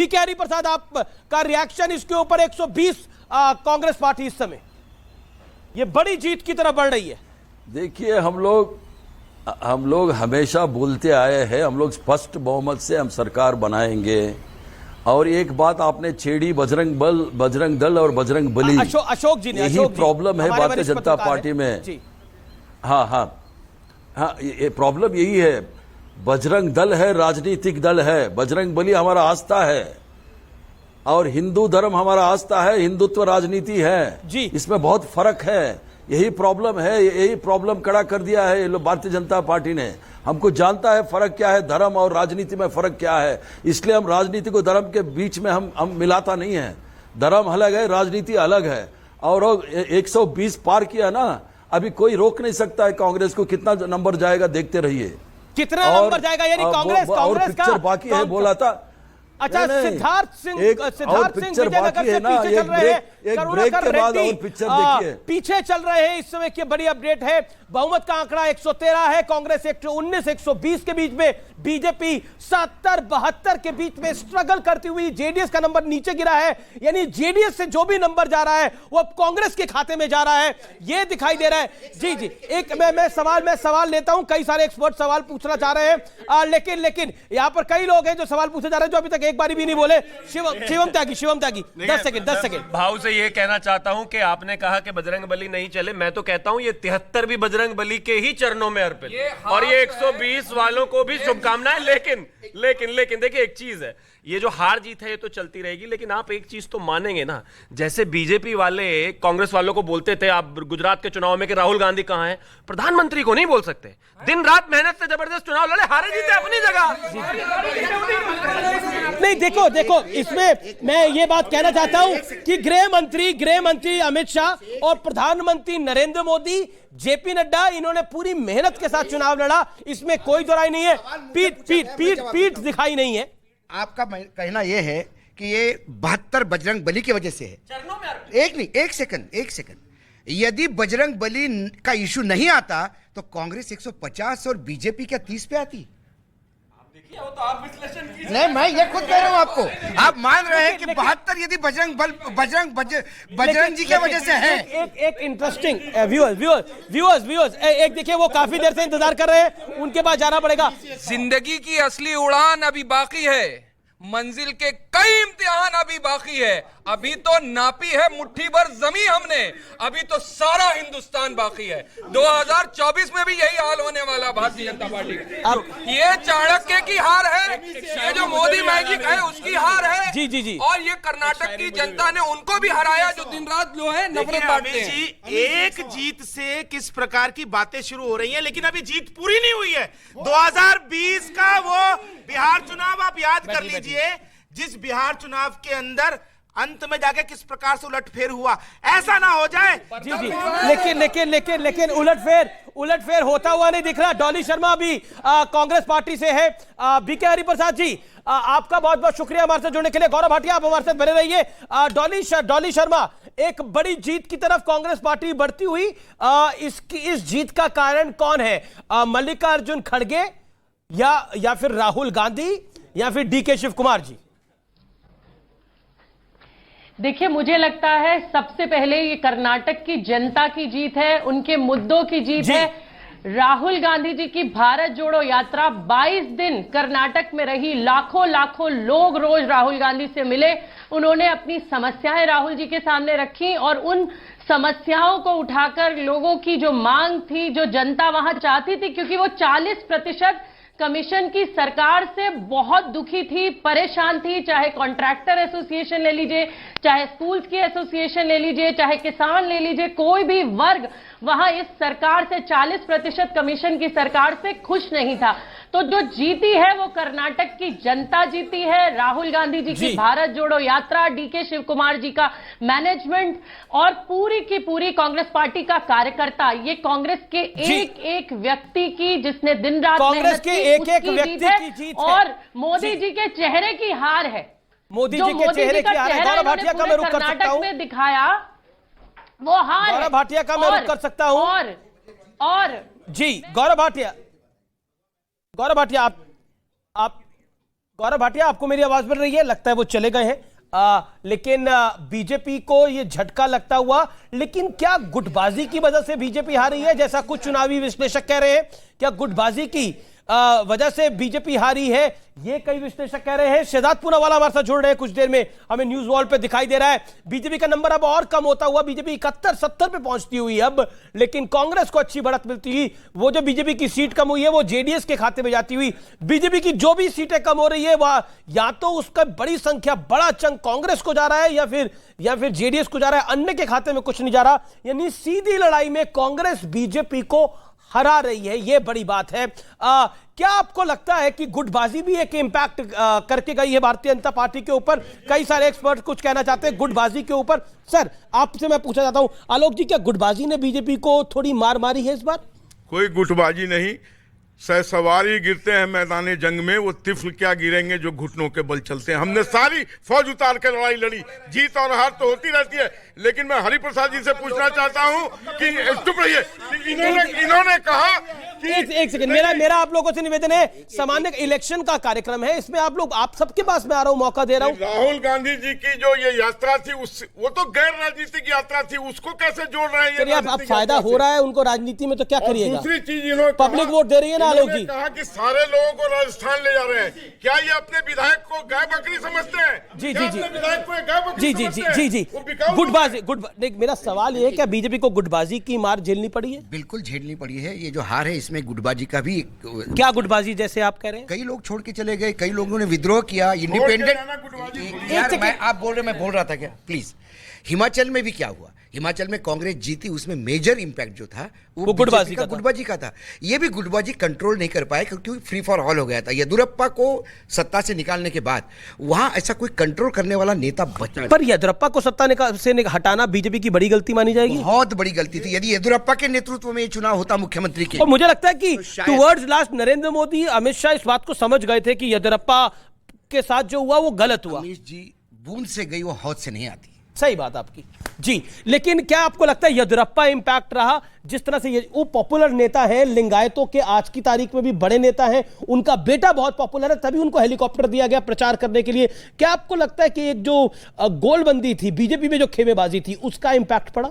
P के हरिप्रसाद, आपका reaction इसके ऊपर? 120 कांग्रेस पार्टी इस समय ये बड़ी जीत की तरफ बढ़ रही है। देखिए, हम लोग हमेशा बोलते आए हैं, हम लोग स्पष्ट बहुमत से हम सरकार बनाएंगे। और एक बात आपने छेड़ी, बजरंग दल और बजरंग बली, अशोक जी ने, यही प्रॉब्लम है भारतीय जनता पार्टी में। हाँ, ये प्रॉब्लम यही है। बजरंग दल है, राजनीतिक दल है, बजरंग बली हमारा आस्था है, और हिंदू धर्म हमारा आस्था है, हिंदुत्व राजनीति है जी। इसमें बहुत फर्क है। यही प्रॉब्लम है, यही प्रॉब्लम खड़ा कर दिया है भारतीय जनता पार्टी ने। हमको जानता है फर्क क्या है, धर्म और राजनीति में फर्क क्या है, इसलिए हम राजनीति को धर्म के बीच में हम मिलाता नहीं है। धर्म अलग है, राजनीति अलग है। और 120 पार किया ना, अभी कोई रोक नहीं सकता है कांग्रेस को। कितना नंबर जाएगा देखते रहिए, कितना नंबर जाएगा, यानी कांग्रेस पिक्चर बाकी है बोला था। अच्छा, सिद्धार्थ सिंह विजयनगर से पीछे चल रहे हैं, करुणाकर रेड्डी पीछे चल रहे हैं। इस समय की बड़ी अपडेट है, बहुमत का आंकड़ा 113 है, कांग्रेस 119 120 के बीच में, बीजेपी 70-72 के बीच में स्ट्रगल करती हुई, जेडीएस का नंबर नीचे गिरा है। यानी जेडीएस से जो भी नंबर जा रहा है वो अब कांग्रेस के खाते में जा रहा है, ये दिखाई दे रहा है। जी, एक मैं सवाल लेता हूं, कई सारे एक्सपर्ट सवाल पूछना चाह रहे हैं, लेकिन यहां पर कई लोग हैं जो सवाल पूछे जा रहे हैं जो अभी तक एक बारी भी नहीं बोले। शिवम त्यागी 10 सेकंड भाव से ये कहना चाहता हूं कि आपने कहा कि बजरंग बली नहीं चले, मैं तो कहता हूं ये 73 भी बजरंग बली के ही चरणों में अर्पित, और ये 120 वालों को भी शुभकामनाएं। लेकिन देखिए, एक चीज है, ये जो हार जीत है ये तो चलती रहेगी, लेकिन आप एक चीज तो मानेंगे ना, जैसे बीजेपी वाले कांग्रेस वालों को बोलते थे आप गुजरात के चुनाव में कि राहुल गांधी कहां है, प्रधानमंत्री को नहीं बोल सकते। दिन रात मेहनत से जबरदस्त चुनाव लड़े, हारे जीते अपनी जगह। नहीं, देखो इसमें मैं ये बात कहना चाहता हूं कि गृह मंत्री अमित शाह और प्रधानमंत्री नरेंद्र मोदी, जेपी नड्डा, इन्होंने पूरी मेहनत के साथ चुनाव लड़ा, इसमें कोई दो राय नहीं है। पीठ दिखाई नहीं है। आपका कहना यह है कि ये 72 बजरंग बली की वजह से है। एक सेकंड, यदि बजरंग बली का इशू नहीं आता तो कांग्रेस 150 और बीजेपी क्या 30 पे आती? तो आप विश्लेषण कीजिए। नहीं, मैं ये खुद कह रहा हूं आपको। आप मान रहे हैं कि 72 यदि बजरंग जी की वजह से है। एक इंटरेस्टिंग व्यूअर्स, एक देखिए, वो काफी देर से इंतजार कर रहे हैं, उनके पास जाना पड़ेगा। जिंदगी की असली उड़ान अभी बाकी है, मंजिल के कई इम्तिहान अभी बाकी है। अभी तो नापी है मुट्ठी भर जमीन हमने, अभी तो सारा हिंदुस्तान बाकी है। 2024 में भी यही हाल होने वाला भारतीय जनता पार्टी का। ये चाणक्य की हार है, ये जो मोदी मैजिक है उसकी हार है। जी। और ये कर्नाटक की जनता ने उनको भी हराया जो दिन रात जो है नफरत बांटते हैं। एक जीत से किस प्रकार की बातें शुरू हो रही हैं, लेकिन अभी जीत पूरी नहीं हुई है। 2020 का वो बिहार चुनाव आप याद कर लीजिए, जिस बिहार चुनाव के अंदर अंत में जाके किस प्रकार से उलटफेर हुआ, ऐसा ना हो जाए। जी, लेकिन उलटफेर होता हुआ नहीं दिख रहा। डॉली शर्मा भी कांग्रेस पार्टी से है। बीके हरिप्रसाद जी, आपका बहुत बहुत शुक्रिया हमारे साथ जुड़ने के लिए। गौरव भाटिया, आप हमारे साथ बने रहिए। डॉली शर्मा, एक बड़ी जीत की तरफ कांग्रेस पार्टी बढ़ती हुई, इस जीत का कारण कौन है? मल्लिकार्जुन खड़गे या फिर राहुल गांधी या फिर डीके शिव कुमार जी? देखिए, मुझे लगता है सबसे पहले ये कर्नाटक की जनता की जीत है, उनके मुद्दों की जीत है। राहुल गांधी जी की भारत जोड़ो यात्रा 22 दिन कर्नाटक में रही, लाखों लोग रोज राहुल गांधी से मिले, उन्होंने अपनी समस्याएं राहुल जी के सामने रखी, और उन समस्याओं को उठाकर लोगों की जो मांग थी, जो जनता वहां चाहती थी, क्योंकि वो 40% कमीशन की सरकार से बहुत दुखी थी, परेशान थी। चाहे कॉन्ट्रैक्टर एसोसिएशन ले लीजिए, चाहे स्कूल्स की एसोसिएशन ले लीजिए, चाहे किसान ले लीजिए, कोई भी वर्ग वहां इस सरकार से 40% कमीशन की सरकार से खुश नहीं था। तो जो जीती है वो कर्नाटक की जनता जीती है। राहुल गांधी जी की भारत जोड़ो यात्रा, डीके शिव कुमार जी का मैनेजमेंट और पूरी की पूरी कांग्रेस पार्टी का कार्यकर्ता, ये कांग्रेस के एक व्यक्ति की, जिसने दिन रात कांग्रेस के एक व्यक्ति की जीत है, और मोदी जी के चेहरे की हार है। मोदी जी के चेहरे की हार है। गौरव भाटिया का मैं रुक कर सकता हूं, में दिखाया वो हार। गौरव भाटिया का मैं रुक कर सकता हूं। और जी, गौरव भाटिया गौरव भाटिया, आपको मेरी आवाज मिल रही है? लगता है वो चले गए हैं। लेकिन बीजेपी को ये झटका लगता हुआ, लेकिन क्या गुटबाजी की वजह से बीजेपी हारी है, जैसा कुछ चुनावी विश्लेषक कह रहे हैं? क्या गुटबाजी की वजह से बीजेपी हारी है, ये कई विश्लेषक कह रहे हैं। शहजाद पूनावाला हमारे साथ जुड़ रहे हैं कुछ देर में, हमें न्यूज वॉल पे दिखाई दे रहा है बीजेपी का नंबर अब और कम होता हुआ, बीजेपी 71-70 पे पहुंचती हुई अब, लेकिन कांग्रेस को अच्छी बढ़त मिलती हुई। वो जो बीजेपी की सीट कम हुई है वो जेडीएस के खाते में जाती हुई। बीजेपी की जो भी सीटें कम हो रही है वह या तो उसका बड़ी संख्या, बड़ा चंक कांग्रेस को जा रहा है या फिर जेडीएस को जा रहा है, अन्य के खाते में कुछ नहीं जा रहा। यानी सीधी लड़ाई में कांग्रेस बीजेपी को हरा रही है, यह बड़ी बात है। क्या आपको लगता है कि गुटबाजी भी एक इंपैक्ट करके गई है भारतीय जनता पार्टी के ऊपर? कई सारे एक्सपर्ट कुछ कहना चाहते हैं गुटबाजी के ऊपर। सर, आपसे मैं पूछना चाहता हूं, आलोक जी, क्या गुटबाजी ने बीजेपी को थोड़ी मार मारी है इस बार? कोई गुटबाजी नहीं, सवारी गिरते हैं मैदान जंग में, वो तिफल क्या गिरेंगे जो घुटनों के बल चलते हैं। हमने सारी फौज उतार कर लड़ाई लड़ी, जीत और हार तो होती रहती है, लेकिन मैं हरिप्रसाद जी से पूछना चाहता हूं कि चुप रहिए, इन्होंने कहा कि एक सेकंड, मेरा आप लोगों से निवेदन है, सामान्य इलेक्शन का कार्यक्रम है, इसमें आप सबके पास मैं आ रहा हूं, मौका दे रहा हूं। राहुल गांधी जी की जो ये यात्रा थी, वो तो गैर राजनीतिक यात्रा थी, उसको कैसे जोड़ रहे हैं? अब फायदा हो रहा है उनको राजनीति में, तो क्या करिएगा? दूसरी चीज, इन्होंने पब्लिक वोट दे रही है ना आलोक जी। कहा कि सारे लोगों को राजस्थान ले जा रहे हैं, क्या ये अपने विधायक को गाय बकरी समझते हैं? जी, विधायक को गाय बकरी समझते हैं? गुटबाजी, मेरा सवाल ये है, क्या बीजेपी को गुटबाजी की मार झेलनी पड़ी है? बिल्कुल झेलनी पड़ी है। ये जो हार है इसमें गुटबाजी का भी क्या गुटबाजी जैसे आप कह रहे हैं? कई लोग छोड़ के चले गए, कई लोगों ने विद्रोह किया, इंडिपेंडेंट। यार आप बोल रहे, मैं बोल रहा था क्या? प्लीज। हिमाचल में भी क्या हुआ? हिमाचल में कांग्रेस जीती, उसमें मेजर इंपैक्ट जो था वो गुटबाजी का था। ये भी गुटबाजी कंट्रोल नहीं कर पाए क्योंकि फ्री फॉर ऑल हो गया था। येदियुरप्पा को सत्ता से निकालने के बाद वहां ऐसा कोई कंट्रोल करने वाला नेता बचा। पर येदियुरप्पा को सत्ता से हटाना बीजेपी की बड़ी गलती मानी जाएगी? बहुत बड़ी गलती थी। यदि येदियुरप्पा के नेतृत्व में ये चुनाव होता मुख्यमंत्री के, और मुझे लगता है कि टुवर्ड्स लास्ट नरेंद्र मोदी, अमित शाह इस बात को समझ गए थे कि येदियुरप्पा के साथ जो हुआ वो गलत हुआ। अमित जी बूंद से गई वो हौद से नहीं आती। सही बात आपकी जी, लेकिन क्या आपको लगता है येदियुरप्पा इंपैक्ट रहा? जिस तरह से वो पॉपुलर नेता है, लिंगायतों के आज की तारीख में भी बड़े नेता हैं, उनका बेटा बहुत पॉपुलर है, तभी उनको हेलीकॉप्टर दिया गया प्रचार करने के लिए। क्या आपको लगता है कि एक जो गोलबंदी थी बीजेपी में, जो खेमेबाजी थी, उसका इंपैक्ट पड़ा?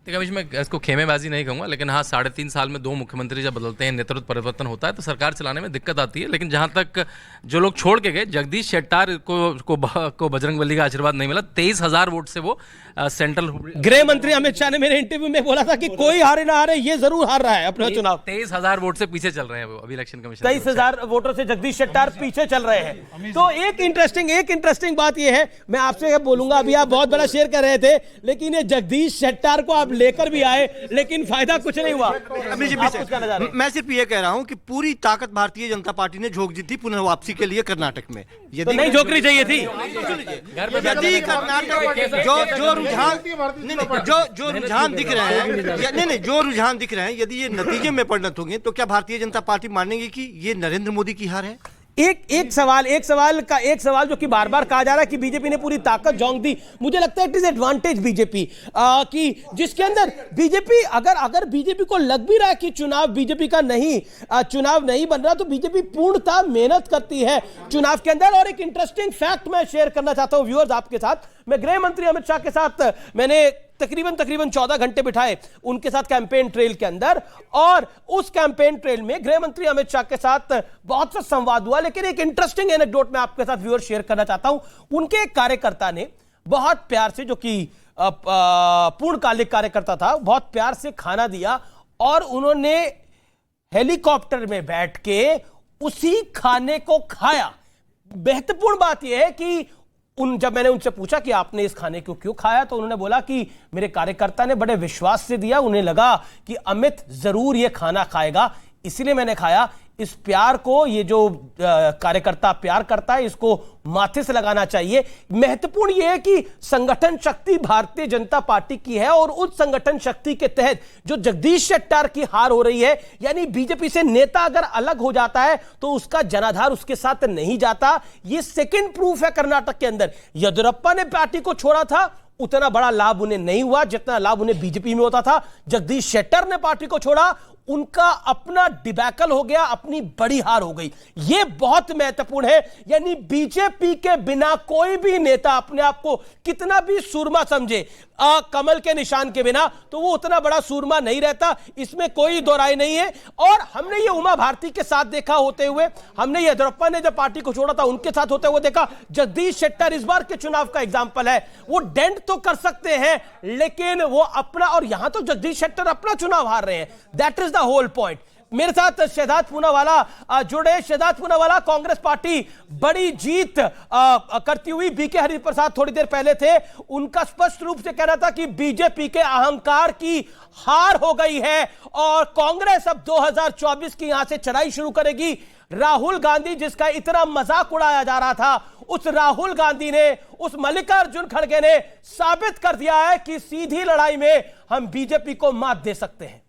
देखिए अभी मैं इसको खेमेबाजी नहीं कहूँगा, लेकिन हाँ 3.5 साल में 2 मुख्यमंत्री जब बदलते हैं, नेतृत्व परिवर्तन होता है तो सरकार चलाने में दिक्कत आती है। लेकिन जहाँ तक जो लोग छोड़ के गए, जगदीश शेट्टार को बजरंगबली का आशीर्वाद नहीं मिला, 23,000 वोट से वो सेंट्रल गृह मंत्री अमित शाह ने मेरे इंटरव्यू में बोला था कि कोई हारे ना हारे, ये जरूर हार रहा है अपना चुनाव। 23,000 वोट से पीछे चल रहे हैं वो अभी इलेक्शन कमीशन। 23,000 वोटों से जगदीश शेट्टार पीछे चल रहे हैं। तो एक इंटरेस्टिंग बात ये है, मैं आपसे बोलूंगा, अभी आप बहुत बड़ा शेयर कर रहे थे, लेकिन ये जगदीश शेट्टार को आप लेकर भी आए, लेकिन फायदा कुछ नहीं हुआ। मैं सिर्फ ये कह रहा हूं कि पूरी ताकत भारतीय जनता पार्टी ने झोंक दी थी पुनः वापसी के लिए कर्नाटक में। यदि नहीं झोंकनी चाहिए थी, यदि कर्नाटक जो रुझान दिख रहे हैं, जो रुझान दिख रहे हैं, यदि ये नतीजे में परिणत होंगे तो क्या भारतीय जनता पार्टी मानेगी कि ये नरेंद्र मोदी की हार है? एक सवाल जो कि बार बार कहा जा रहा है कि बीजेपी ने पूरी ताकत झोंक दी। मुझे लगता है इट इज एडवांटेज बीजेपी कि जिसके अंदर बीजेपी, अगर बीजेपी को लग भी रहा है कि चुनाव बीजेपी का चुनाव नहीं बन रहा, तो बीजेपी पूर्णतः मेहनत करती है चुनाव के अंदर। और एक इंटरेस्टिंग फैक्ट मैं शेयर करना चाहता हूं व्यूअर्स आपके साथ। मैं गृह मंत्री अमित शाह के साथ मैंने तकरीबन 14 घंटे बिठाए उनके साथ कैंपेन ट्रेल के अंदर, और उस कैंपेन ट्रेल में गृह मंत्री अमित शाह के साथ बहुत सा संवाद हुआ। लेकिन एक इंटरेस्टिंग एनेक्डोट मैं आपके साथ व्यूअर शेयर करना चाहता हूं। उनके एक कार्यकर्ता ने बहुत प्यार से, जो कि पूर्णकालिक कार्यकर्ता था, बहुत प्यार से खाना दिया, और उन्होंने हेलीकॉप्टर में बैठ के उसी खाने को खाया। महत्वपूर्ण बात यह है कि जब मैंने उनसे पूछा कि आपने इस खाने को क्यों खाया, तो उन्होंने बोला कि मेरे कार्यकर्ता ने बड़े विश्वास से दिया, उन्हें लगा कि अमित जरूर ये खाना खाएगा, इसलिए मैंने खाया। इस प्यार को, ये जो कार्यकर्ता प्यार करता है, इसको माथे से लगाना चाहिए। महत्वपूर्ण यह है कि संगठन शक्ति भारतीय जनता पार्टी की है, और उस संगठन शक्ति के तहत जो जगदीश शेट्टार की हार हो रही है, यानी बीजेपी से नेता अगर अलग हो जाता है तो उसका जनाधार उसके साथ नहीं जाता। यह सेकंड प्रूफ है कर्नाटक के अंदर। येदियुरप्पा ने पार्टी को छोड़ा था, उतना बड़ा लाभ उन्हें नहीं हुआ जितना लाभ उन्हें बीजेपी में होता था। जगदीश शेट्टर ने पार्टी को छोड़ा, उनका अपना डिबैकल हो गया, अपनी बड़ी हार हो गई। यह बहुत महत्वपूर्ण है। यानी बीजेपी के बिना कोई भी नेता अपने आप को कितना भी सूरमा समझे, कमल के निशान के बिना, तो वो उतना बड़ा सूरमा नहीं रहता, इसमें कोई दो राय नहीं है। और हमने ये उमा भारती के साथ देखा होते हुए, हमने येदियुरप्पा ने जब पार्टी को छोड़ा था उनके साथ होते हुए देखा, जगदीश शेट्टर इस बार के चुनाव का एग्जाम्पल है। वो डेंट तो कर सकते हैं लेकिन वो अपना, और यहां तो जगदीश शेट्टर अपना चुनाव हार रहे हैं। That is the whole point. मेरे साथ शहजाद पूनावाला जुड़े। शहजाद पूनावाला, कांग्रेस पार्टी बड़ी जीत करती हुई, बीके हरिप्रसाद थोड़ी देर पहले थे, उनका स्पष्ट रूप से कहना था कि बीजेपी के अहंकार की हार हो गई है और कांग्रेस अब 2024 की यहां से चढ़ाई शुरू करेगी। राहुल गांधी, जिसका इतना मजाक उड़ाया जा रहा था, उस राहुल गांधी ने, उस मल्लिकार्जुन खड़गे ने साबित कर दिया है कि सीधी लड़ाई में हम बीजेपी को मात दे सकते हैं।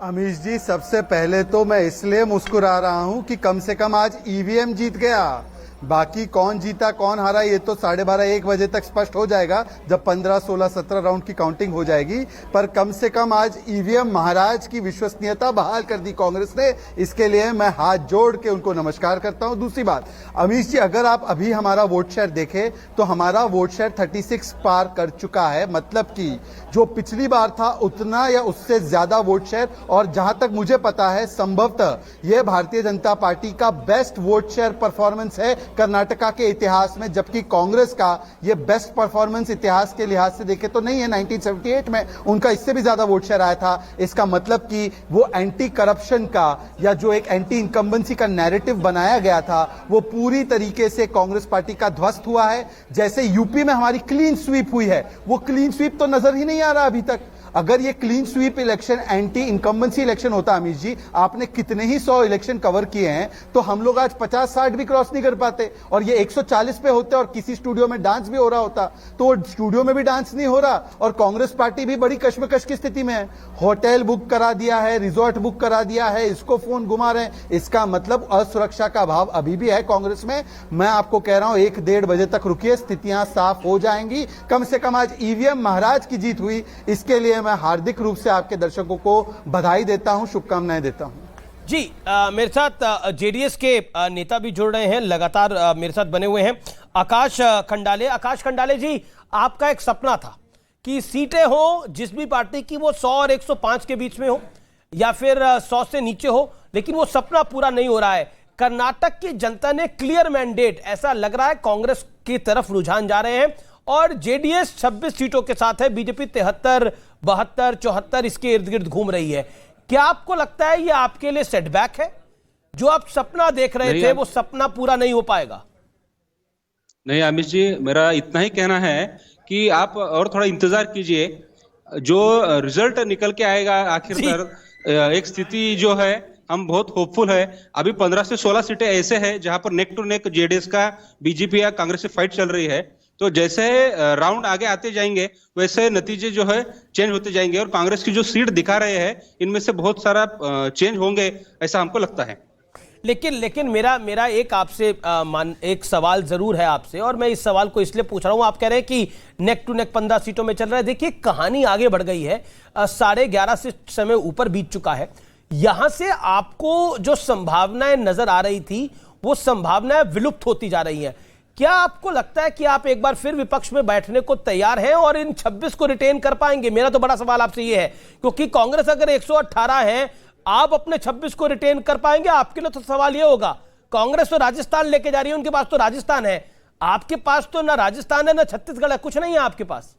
अमीश जी, सबसे पहले तो मैं इसलिए मुस्कुरा रहा हूं कि कम से कम आज ईवीएम जीत गया। बाकी कौन जीता कौन हारा ये तो 12:30-1 बजे तक स्पष्ट हो जाएगा, जब 15, 16, 17 राउंड की काउंटिंग हो जाएगी। पर कम से कम आज ईवीएम महाराज की विश्वसनीयता बहाल कर दी कांग्रेस ने, इसके लिए मैं हाथ जोड़ के उनको नमस्कार करता हूं। दूसरी बात, अमीश जी, अगर आप अभी हमारा वोट शेयर देखें तो हमारा वोट शेयर 36 पार कर चुका है, मतलब कि जो पिछली बार था उतना या उससे ज्यादा वोट शेयर। और जहां तक मुझे पता है, संभवतः यह भारतीय जनता पार्टी का बेस्ट वोट शेयर परफॉर्मेंस है कर्नाटका के इतिहास में, जबकि कांग्रेस का यह बेस्ट परफॉर्मेंस इतिहास के लिहाज से देखे तो नहीं है। 1978 में उनका इससे भी ज्यादा वोट शेयर आया था। इसका मतलब कि वो एंटी करप्शन का या जो एक एंटी इनकम्बेंसी का नैरेटिव बनाया गया था, वो पूरी तरीके से कांग्रेस पार्टी का ध्वस्त हुआ है। जैसे यूपी में हमारी क्लीन स्वीप हुई है, वो क्लीन स्वीप तो नजर ही नहीं आ रहा अभी तक। अगर ये clean sweep election anti incumbency election होता, अमीश जी, आपने कितने ही 100 इलेक्शन कवर किए हैं, तो हम लोग आज 50-60 भी क्रॉस नहीं कर पाते। और ये 140 पे होते और किसी स्टूडियो में डांस भी हो रहा होता, तो वो स्टूडियो में भी डांस नहीं हो रहा। और कांग्रेस पार्टी भी बड़ी कश्मकश की स्थिति में है। होटल बुक करा दिया है, रिजॉर्ट बुक करा दिया है, इसको फोन घुमा रहे हैं। इसका मतलब असुरक्षा का भाव अभी भी है कांग्रेस में। मैं आपको कह रहा हूं 1-1.5 बजे तक रुकिए, स्थितियां साफ हो जाएंगी। कम से कम आज ईवीएम महाराज की जीत हुई, इसके लिए मैं हार्दिक रूप से आपके दर्शकों को बधाई देता हूं, शुभकामनाएं देता हूं। जी, मेरे साथ जेडीएस के नेता भी जुड़ रहे हैं, लगातार मेरे साथ बने हुए हैं। आकाश खंडाले। आकाश खंडाले जी, आपका एक सपना था कि सीटें हो जिस भी पार्टी की, वो 100 और 105 के बीच में हो या फिर 100 से नीचे हो, लेकिन वो सपना पूरा नहीं हो रहा है। कर्नाटक की जनता ने क्लियर मैंडेट, ऐसा लग रहा है, कांग्रेस की तरफ रुझान जा रहे हैं और जेडीएस 26 सीटों के साथ है, बीजेपी 73, 72, 74 इसके इर्द गिर्द घूम रही है। क्या आपको लगता है ये आपके लिए सेटबैक है? जो आप सपना देख रहे थे वो सपना पूरा नहीं हो पाएगा? नहीं अमित जी, मेरा इतना ही कहना है कि आप और थोड़ा इंतजार कीजिए, जो रिजल्ट निकल के आएगा आखिरकार। एक स्थिति जो है, हम बहुत होपफुल है। अभी 15 से 16 सीटें ऐसे हैं जहां पर नेक टू नेक जेडीएस का बीजेपी या कांग्रेस से फाइट चल रही है। तो जैसे राउंड आगे आते जाएंगे वैसे नतीजे जो है चेंज होते जाएंगे और कांग्रेस की जो सीट दिखा रहे हैं इनमें से बहुत सारा चेंज होंगे, ऐसा हमको लगता है। लेकिन मेरा एक आपसे एक सवाल जरूर है आपसे, और मैं इस सवाल को इसलिए पूछ रहा हूं। आप कह रहे हैं कि नेक टू नेक 15 सीटों में चल रहा है। देखिए, कहानी आगे बढ़ गई है, 11:30 से समय ऊपर बीत चुका है। यहां से आपको जो संभावनाएं नजर आ रही थी वो संभावनाएं विलुप्त होती जा रही हैं। क्या आपको लगता है कि आप एक बार फिर विपक्ष में बैठने को तैयार हैं और इन 26 को रिटेन कर पाएंगे? मेरा तो बड़ा सवाल आपसे ये है, क्योंकि कांग्रेस अगर 118 है, आप अपने 26 को रिटेन कर पाएंगे? आपके लिए तो सवाल ये होगा, कांग्रेस तो राजस्थान लेके जा रही है, उनके पास तो राजस्थान है, आपके पास तो ना राजस्थान है ना छत्तीसगढ़ है, कुछ नहीं है आपके पास।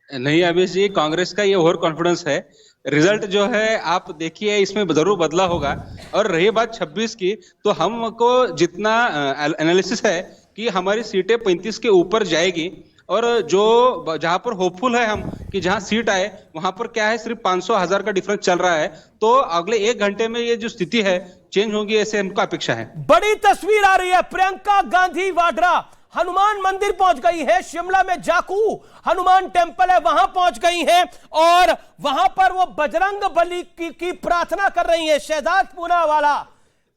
नहीं अभिष जी, कांग्रेस का ये ओवर कॉन्फिडेंस है। रिजल्ट जो है आप देखिए, इसमें जरूर बदला होगा। और रही बात 26 की, तो हमको जितना एनालिसिस है कि हमारी सीटें 35 के ऊपर जाएगी, और जो जहां पर होपफुल है हम कि जहां सीट आए वहां पर क्या है, सिर्फ 500-1000 का डिफरेंस चल रहा है। तो अगले 1 घंटे में ये जो स्थिति है चेंज होगी, ऐसे हमको अपेक्षा है। बड़ी तस्वीर आ रही है। प्रियंका गांधी वाड्रा हनुमान मंदिर पहुंच गई है। शिमला में जाकू हनुमान टेम्पल है, वहां पहुंच गई हैं और वहां पर वो बजरंग बली की प्रार्थना कर रही है। शहजाद पूनावाला,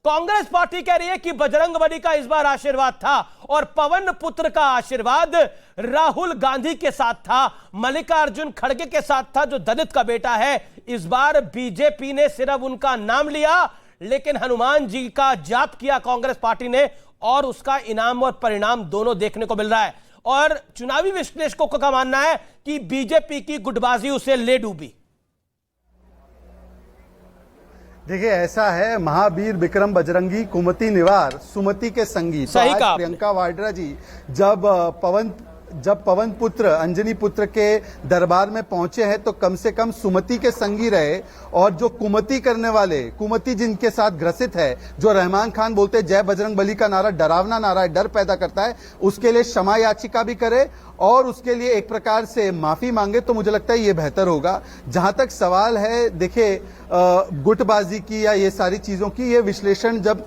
कांग्रेस पार्टी कह रही है कि बजरंगबली का इस बार आशीर्वाद था और पवन पुत्र का आशीर्वाद राहुल गांधी के साथ था, मल्लिकार्जुन खड़गे के साथ था, जो दलित का बेटा है। इस बार बीजेपी ने सिर्फ उनका नाम लिया, लेकिन हनुमान जी का जाप किया कांग्रेस पार्टी ने, और उसका इनाम और परिणाम दोनों देखने को मिल रहा है। और चुनावी विश्लेषकों का मानना है कि बीजेपी की गुटबाजी उसे ले डूबी। देखिए, ऐसा है, महावीर विक्रम बजरंगी कुमति निवार सुमति के संगी। तो आज प्रियंका वाड्रा जी जब पवन पुत्र अंजनी पुत्र के दरबार में पहुंचे हैं तो कम से कम सुमति के संगी रहे, और जो कुमति करने वाले, कुमति जिनके साथ ग्रसित है, जो रहमान खान बोलते हैं जय बजरंग बली का नारा डरावना नारा है, डर पैदा करता है, उसके लिए क्षमा याचिका भी करे और उसके लिए एक प्रकार से माफी मांगे, तो मुझे लगता है ये बेहतर होगा। जहां तक सवाल है, देखिए, गुटबाजी की या ये सारी चीजों की, ये विश्लेषण जब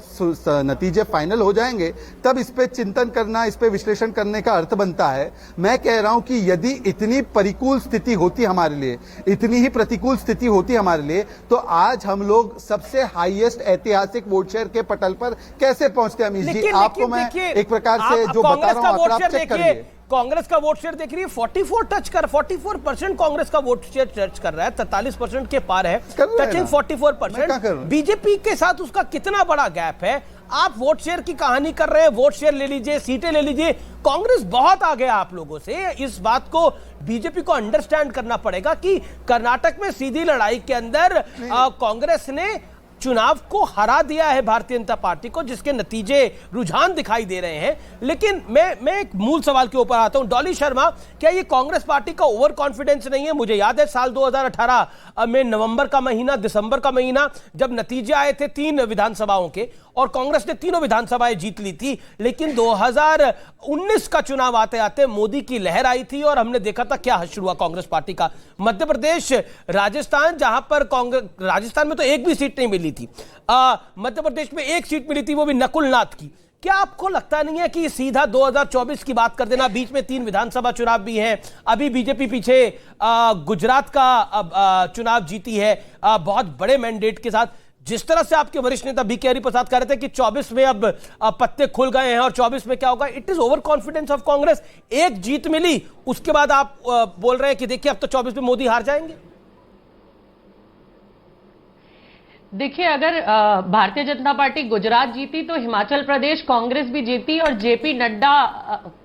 नतीजे फाइनल हो जाएंगे तब इस पे चिंतन करना, इस पे विश्लेषण करने का अर्थ बनता है। मैं कह रहा हूं कि यदि इतनी प्रतिकूल स्थिति होती हमारे लिए, इतनी ही प्रतिकूल स्थिति होती हमारे लिए, तो आज हम लोग सबसे हाईएस्ट ऐतिहासिक वोट शेयर के पटल पर कैसे पहुंचते हैं? अमीश जी, आपको मैं एक प्रकार से जो बता रहा हूं, आंकड़ा आप चेक करिए। कांग्रेस का वोट शेयर देख रही है, 44% कांग्रेस का वोट शेयर टच कर रहा है, 43% के पार है, टचिंग 44%। बीजेपी के साथ उसका कितना बड़ा गैप है? आप वोट शेयर की कहानी कर रहे हैं, वोट शेयर ले लीजिए, सीटें ले लीजिए, कांग्रेस बहुत आगे आप लोगों से। इस बात को बीजेपी को अंडरस्टैंड करना पड़ेगा कि कर्नाटक में सीधी लड़ाई के अंदर कांग्रेस ने चुनाव को हरा दिया है भारतीय जनता पार्टी को, जिसके नतीजे रुझान दिखाई दे रहे हैं। लेकिन मैं एक मूल सवाल के ऊपर आता हूं। डॉली शर्मा, क्या ये कांग्रेस पार्टी का ओवर कॉन्फिडेंस नहीं है? मुझे याद है साल 2018 में नवंबर का महीना, दिसंबर का महीना, जब नतीजे आए थे 3 विधानसभाओं के और कांग्रेस ने तीनों विधानसभाएं जीत ली थी, लेकिन 2019 का चुनाव आते आते मोदी की लहर आई थी और हमने देखा था क्या हश्र हुआ कांग्रेस पार्टी का। मध्य प्रदेश, राजस्थान, जहां पर कांग्रेस, राजस्थान में तो एक भी सीट नहीं मिली थी, मध्य प्रदेश में एक सीट मिली थी, वो भी नकुलनाथ की। क्या आपको लगता नहीं है कि सीधा 2024 की बात कर देना? बीच में 3 विधानसभा चुनाव भी हैं, अभी बीजेपी पीछे गुजरात का चुनाव जीती है बहुत बड़े मैंडेट के साथ। जिस तरह से आपके वरिष्ठ नेता बी के हरि प्रसाद कह रहे थे कि 24 में अब पत्ते खुल गए हैं और 24 में क्या होगा, it is over confidence of Congress. एक जीत मिली, उसके बाद आप बोल रहे हैं कि देखिए अब तो 24 में मोदी हार जाएंगे। देखिए, अगर भारतीय जनता पार्टी गुजरात जीती तो हिमाचल प्रदेश कांग्रेस भी जीती, और जेपी नड्डा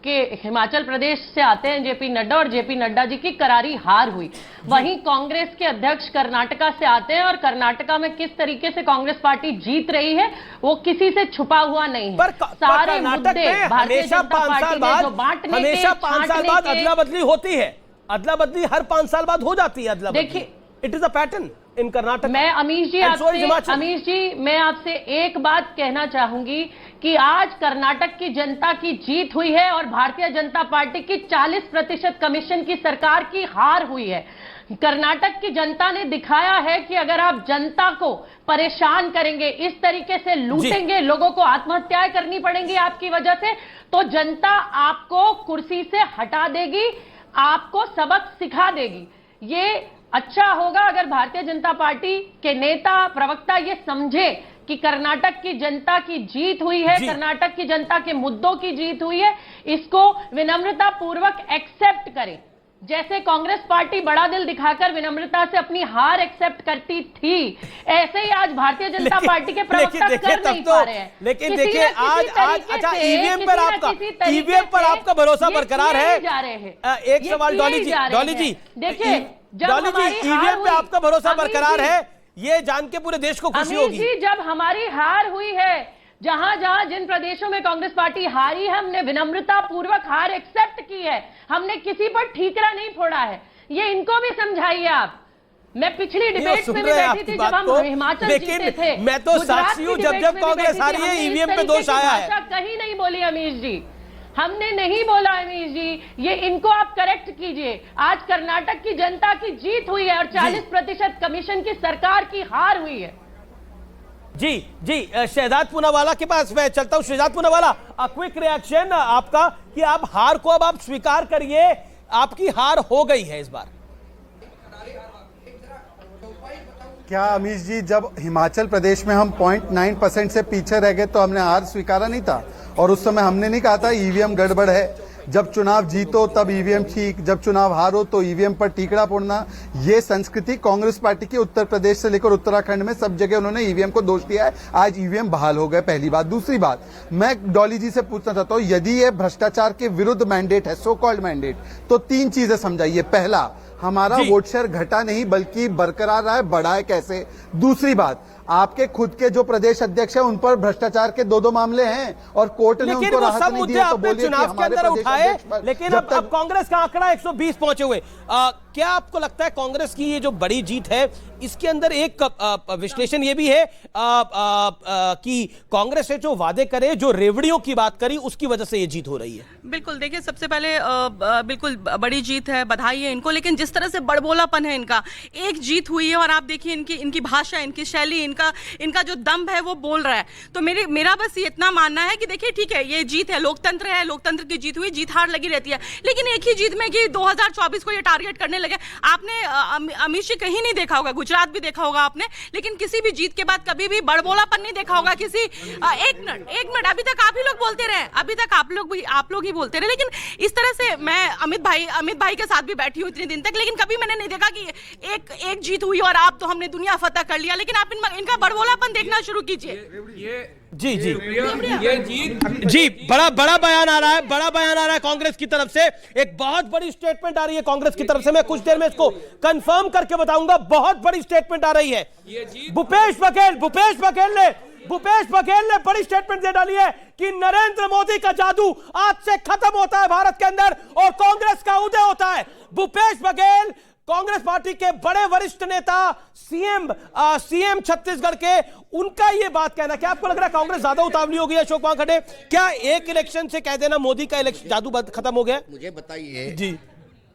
के हिमाचल प्रदेश से आते हैं जेपी नड्डा, और जेपी नड्डा जी की करारी हार हुई। वहीं कांग्रेस के अध्यक्ष कर्नाटका से आते हैं और कर्नाटका में किस तरीके से कांग्रेस पार्टी जीत रही है वो किसी से छुपा हुआ नहीं है। सारे मुद्दे भारतीय जनता पार्टी ने जो बांटने के, हमेशा 5 साल बाद अदला बदली होती है, अदला बदली हर 5 साल बाद हो जाती है अदला बदली। देखिए, it is a pattern in Karnataka. मैं अमीश जी मैं आपसे एक बात कहना चाहूंगी कि आज कर्नाटक की जनता की जीत हुई है और भारतीय जनता पार्टी की 40% कमीशन की सरकार की हार हुई है। कर्नाटक की जनता ने दिखाया है कि अगर आप जनता को परेशान करेंगे, इस तरीके से लूटेंगे, लोगों को आत्महत्याएं करनी पड़ेंगी आपकी वजह से, तो जनता आपको कुर्सी से हटा देगी, आपको सबक सिखा देगी। ये अच्छा होगा अगर भारतीय जनता पार्टी के नेता, प्रवक्ता ये समझे कि कर्नाटक की जनता की जीत हुई है, कर्नाटक की जनता के मुद्दों की जीत हुई है, इसको विनम्रता पूर्वक एक्सेप्ट करें। जैसे कांग्रेस पार्टी बड़ा दिल दिखाकर विनम्रता से अपनी हार एक्सेप्ट करती थी, ऐसे ही आज भारतीय जनता पार्टी के प्रवक्ता कर नहीं पा रहे हैं। लेकिन देखिए, आज अच्छा, ईवीएम पर आपका भरोसा बरकरार है? एक सवाल डॉली जी, देखिए, डॉली जी, ईवीएम पे आपका भरोसा बरकरार है, ये जान के पूरे देश को खुशी होगी। जब हमारी हार हुई है, जहां जहां जिन प्रदेशों में कांग्रेस पार्टी हारी है, हमने विनम्रता पूर्वक हार एक्सेप्ट की है, हमने किसी पर ठीकरा नहीं फोड़ा है। ये इनको भी समझाइए आप। मैं पिछली डिबेट में भी बैठी थी जब हम हिमाचल जीते थे, मैं तो साक्षी हूं, जब कांग्रेस हारी है ईवीएम पे दोष आया है। कहीं नहीं बोली अमीश जी, हमने नहीं बोला अमीश जी, ये इनको आप करेक्ट कीजिए। आज कर्नाटक की जनता की जीत हुई है और 40% कमीशन की सरकार की हार हुई है। जी, शहजाद पूनावाला के पास मैं चलता हूं। शहजाद पूनावाला, क्विक रिएक्शन आपका कि आप हार को अब आप स्वीकार करिए, आपकी हार हो गई है इस बार। क्या अमीश जी, जब हिमाचल प्रदेश में हम 0.9% से पीछे रह गए तो हमने हार स्वीकारा नहीं था? और उस समय हमने नहीं कहा था ईवीएम गड़बड़ है? जब चुनाव जीतो तब ईवीएम ठीक, जब चुनाव हारो तो ईवीएम पर टीकड़ा फोड़ना, ये संस्कृति कांग्रेस पार्टी की उत्तर प्रदेश से लेकर उत्तराखंड में सब जगह उन्होंने ईवीएम को दोष दिया है। आज ईवीएम बहाल हो गए, पहली बात। दूसरी बात, मैं डॉली जी से पूछना चाहता हूं, यदि ये भ्रष्टाचार के विरुद्ध मैंडेट है, सो कॉल्ड मैंडेट, तो 3 चीजें समझाइए। पहला, हमारा वोट शेयर घटा नहीं बल्कि बरकरार रहा है, बढ़ा है कैसे? दूसरी बात, आपके खुद के जो प्रदेश अध्यक्ष हैं उन पर भ्रष्टाचार के 2 मामले हैं और कोर्ट ने उनको राहत नहीं दी, तो बोलिए चुनाव के अंदर उठाए, लेकिन अब कांग्रेस का आंकड़ा 120 पहुंचे हुए। क्या आपको लगता है कांग्रेस की ये जो बड़ी जीत है, इसके अंदर एक विश्लेषण ये भी है कि कांग्रेस ने जो वादे करे, जो रेवड़ियों की बात करी, उसकी वजह से ये जीत हो रही है? बिल्कुल, देखिए सबसे पहले बिल्कुल बड़ी जीत है, बधाई है इनको, लेकिन जिस तरह से बड़बोलापन है इनका, एक जीत हुई है और आप देखिए इनकी भाषा, इनकी शैली, इनका जो दम्भ है वो बोल रहा है। तो मेरा बस ये इतना मानना है कि देखिए ठीक है, ये जीत है, लोकतंत्र है, लोकतंत्र की जीत हुई, जीत हार लगी रहती है, लेकिन एक ही जीत में कि 2024 को ये टारगेट करने लगे। आपने अमित जी कहीं नहीं देखा होगा, गुजरात भी देखा होगा आपने, लेकिन किसी भी जीत के बाद कभी भी बड़बोलापन नहीं देखा होगा किसी। एक मिनट, अभी तक आप ही लोग बोलते रहे, अभी तक आप लोग ही बोलते रहे, लेकिन इस तरह से मैं अमित भाई के साथ भी बैठी हूँ इतने दिन तक, लेकिन कभी मैंने नहीं देखा कि एक जीत हुई और आप तो हमने दुनिया फतह कर लिया। लेकिन आप इनका बड़बोलापन देखना शुरू कीजिए। जी बड़ा बयान आ रहा है कांग्रेस की तरफ से। एक बहुत बड़ी स्टेटमेंट आ रही है कांग्रेस की तरफ से, मैं कुछ देर में इसको कंफर्म करके बताऊंगा। बहुत बड़ी स्टेटमेंट आ रही है। भूपेश बघेल ने बड़ी स्टेटमेंट दे डाली है कि नरेंद्र मोदी का जादू आज से खत्म होता है भारत के अंदर और कांग्रेस का उदय होता है। भूपेश बघेल कांग्रेस पार्टी के बड़े वरिष्ठ नेता, सीएम छत्तीसगढ़ के, उनका ये बात कहना। क्या आपको लग रहा है कांग्रेस ज्यादा उतावली हो गई है? अशोक वानखेड़े, क्या एक इलेक्शन से कह देना मोदी का इलेक्शन जादू खत्म हो गया? मुझे बताइए जी,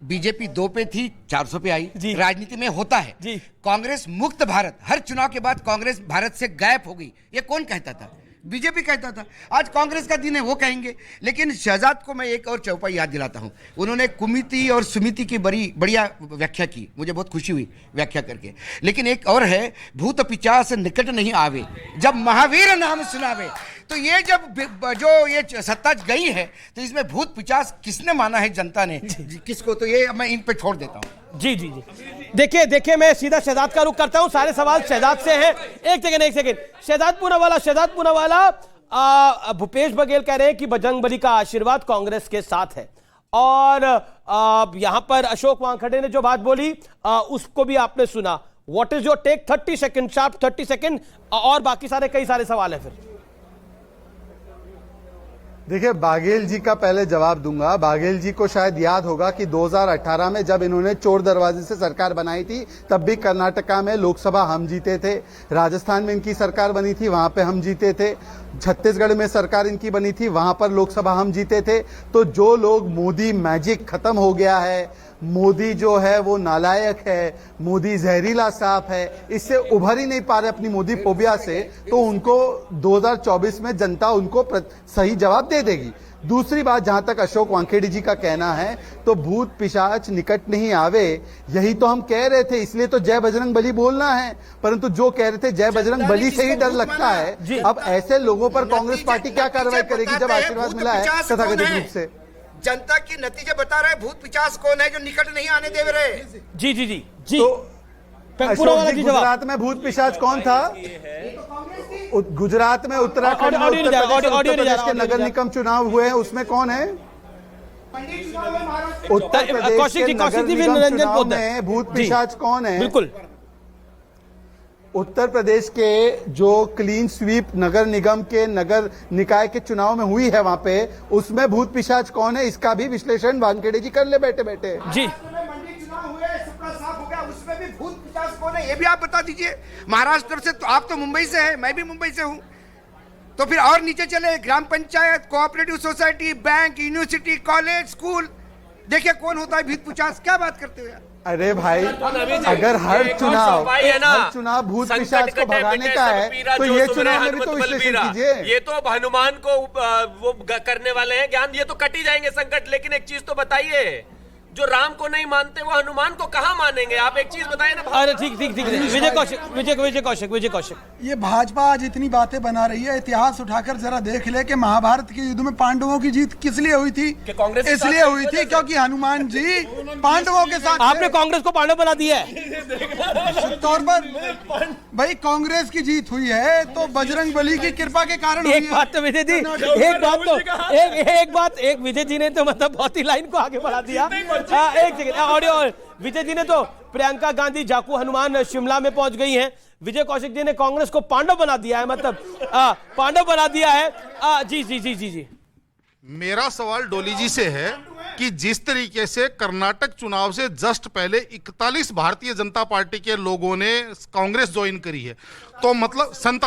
बीजेपी 2 पे थी, 400 पे आई। राजनीति में होता है जी। कांग्रेस मुक्त भारत, हर चुनाव के बाद कांग्रेस भारत से गायब हो गई, ये कौन कहता था? बीजेपी कहता था। आज कांग्रेस का दिन है, वो कहेंगे। लेकिन शहजाद को मैं एक और चौपाई याद दिलाता हूं। उन्होंने कुमिति और सुमिति की बढ़िया व्याख्या की, मुझे बहुत खुशी हुई व्याख्या करके। लेकिन एक और है, भूत पिशाच निकट नहीं आवे, जब महावीर नाम सुनावे। तो ये जब ये सत्ता गई है तो इसमें भूत पिशाच किसने माना है जनता ने, किसको? तो ये मैं इन पे छोड़ देता हूं। जी। देखिए मैं सीधा शहजाद का रुख करता हूं। सारे सवाल शहजाद से हैं। एक सेकंड, शहजाद पूनावाला, भूपेश बघेल कह रहे हैं कि बजरंगबली का आशीर्वाद कांग्रेस के साथ है, और यहां पर अशोक वानखेड़े ने जो बात बोली उसको भी आपने सुना। What is your take? 30 second, sharp 30 second, और बाकी कई सारे सवाल है। फिर देखिए, बाघेल जी का पहले जवाब दूंगा। बाघेल जी को शायद याद होगा कि 2018 में जब इन्होंने चोर दरवाजे से सरकार बनाई थी, तब भी कर्नाटका में लोकसभा हम जीते थे, राजस्थान में इनकी सरकार बनी थी, वहां पे हम जीते थे, छत्तीसगढ़ में सरकार इनकी बनी थी, वहां पर लोकसभा हम जीते थे। तो जो लोग मोदी मैजिक खत्म हो गया है, मोदी जो है वो नालायक है, मोदी जहरीला सांप है, इससे उभर ही नहीं पा रहे अपनी मोदी फोबिया से, तो उनको 2024 में जनता उनको सही जवाब दे देगी। दूसरी बात, जहां तक अशोक वानखेड़े जी का कहना है, तो भूत पिशाच निकट नहीं आवे, यही तो हम कह रहे थे, इसलिए तो जय बजरंग बली बोलना है। परंतु जो कह रहे थे जय बजरंग बली से ही डर लगता है। अब ऐसे लोगों पर कांग्रेस पार्टी क्या कार्रवाई करेगी जब आशीर्वाद मिला है तथाकथित रूप से? जनता की नतीजे बता रहे, भूत पिशाच कौन है जो निकट नहीं आने दे रहे? जी। तो गुजरात में भूत पिशाच कौन था? गुजरात में उत्तराखंड में उत्तर प्रदेश के नगर निगम चुनाव हुए हैं, उसमें कौन है? उत्तर प्रदेश के नगर निगम चुनाव में भूत पिशाच कौन है? बिल्कुल। उत्तर प्रदेश के जो क्लीन स्वीप नगर निगम के नगर निकाय के चुनाव में हुई है, वहां पे उसमें भूत पिशाच कौन है, इसका भी विश्लेषण वानखेड़े जी कर ले बैठे। जी, उसमें भी भूत पिशाच कौन है, ये भी आप बता दीजिए। महाराष्ट्र से तो आप तो मुंबई से है, मैं भी मुंबई से हूं, तो फिर और नीचे चले, ग्राम panchayat, cooperative society, bank, university, college, school, देखिए कौन होता है भूत पिशाच। क्या बात करते हो यार? अरे भाई, अगर हर चुनाव भूत पिशाच को भगाने का है, तो ये चुनाव में भी तो विश्लेषण कीजिए। ये तो हनुमान को वो करने वाले हैं ज्ञान, ये तो कट ही जाएंगे संकट। लेकिन एक चीज तो बताइए, जो राम को नहीं मानते वो हनुमान को कहाँ मानेंगे? आप एक चीज बताइए ना। अरे ठीक ठीक ठीक, विजय कौशिक ये भाजपा आज इतनी बातें बना रही है, इतिहास उठाकर जरा देख ले कि महाभारत के युद्ध में पांडवों की जीत किस लिए हुई थी? कांग्रेस इसलिए हुई थी क्योंकि हनुमान जी पांडवों के साथ। आपने कांग्रेस को पांडव बना दिया है। तौर पर भाई कांग्रेस की जीत हुई है तो बजरंग बली की कृपा के कारण। एक बात तो विजय जी, एक विजय जी ने तो मतलब बहुत ही लाइन को आगे बढ़ा दिया। एक सेकंड ऑडियो। विजय जी ने तो प्रियंका गांधी जाकू हनुमान शिमला में पहुंच गई हैं। विजय कौशिक जी ने कांग्रेस को पांडव बना दिया है, मतलब पांडव बना दिया है। जी जी जी जी जी। मेरा सवाल डोली जी से है कि जिस तरीके से कर्नाटक चुनाव से जस्ट पहले 41 भारतीय जनता पार्टी के लोगों ने कांग्रेस ज्वाइन करी है, तो मतलब 47